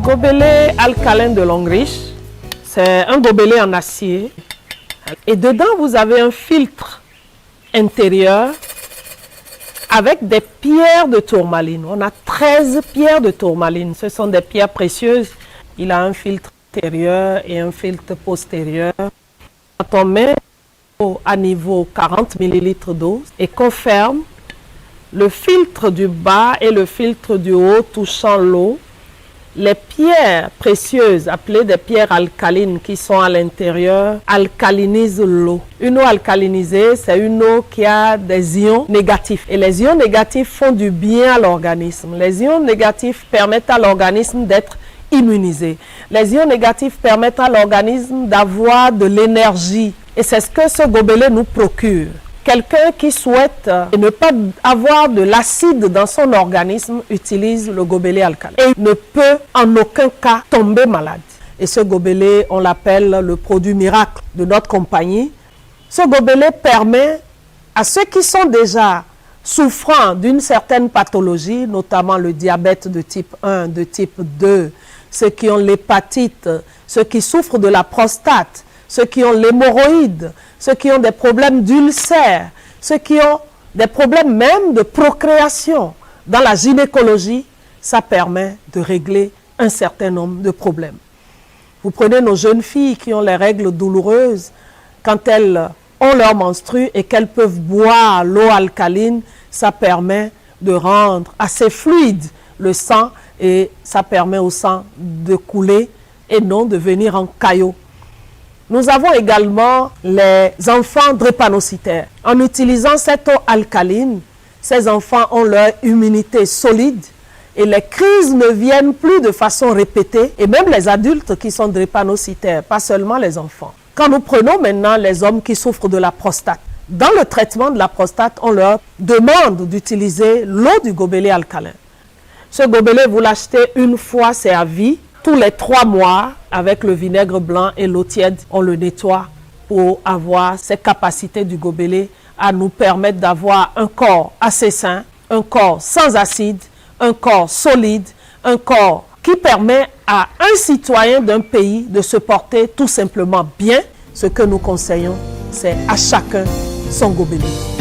gobelet alcalin de Longrich, c'est un gobelet en acier. Et dedans, vous avez un filtre intérieur avec des pierres de tourmaline. On a 13 pierres de tourmaline. Ce sont des pierres précieuses. Il a un filtre intérieur et un filtre postérieur. Quand on met à niveau 40 ml d'eau et qu'on ferme, le filtre du bas et le filtre du haut touchant l'eau, les pierres précieuses, appelées des pierres alcalines qui sont à l'intérieur, alcalinisent l'eau. Une eau alcalinisée, c'est une eau qui a des ions négatifs. Et les ions négatifs font du bien à l'organisme. Les ions négatifs permettent à l'organisme d'être immunisé. Les ions négatifs permettent à l'organisme d'avoir de l'énergie. Et c'est ce que ce gobelet nous procure. Quelqu'un qui souhaite ne pas avoir de l'acide dans son organisme utilise le gobelet alcalin et ne peut en aucun cas tomber malade. Et ce gobelet, on l'appelle le produit miracle de notre compagnie. Ce gobelet permet à ceux qui sont déjà souffrant d'une certaine pathologie, notamment le diabète de type 1, de type 2, ceux qui ont l'hépatite, ceux qui souffrent de la prostate, ceux qui ont l'hémorroïde, ceux qui ont des problèmes d'ulcères, ceux qui ont des problèmes même de procréation. Dans la gynécologie, ça permet de régler un certain nombre de problèmes. Vous prenez nos jeunes filles qui ont les règles douloureuses, quand elles ont leur menstrue et qu'elles peuvent boire l'eau alcaline, ça permet de rendre assez fluide le sang et ça permet au sang de couler et non de venir en caillot. Nous avons également les enfants drépanocytaires. En utilisant cette eau alcaline, ces enfants ont leur immunité solide et les crises ne viennent plus de façon répétée. Et même les adultes qui sont drépanocytaires, pas seulement les enfants. Quand nous prenons maintenant les hommes qui souffrent de la prostate, dans le traitement de la prostate, on leur demande d'utiliser l'eau du gobelet alcalin. Ce gobelet, vous l'achetez une fois, c'est à vie. Tous les 3 mois, avec le vinaigre blanc et l'eau tiède, on le nettoie pour avoir ces capacités du gobelet à nous permettre d'avoir un corps assez sain, un corps sans acide, un corps solide, un corps qui permet à un citoyen d'un pays de se porter tout simplement bien. Ce que nous conseillons, c'est à chacun son gobelet.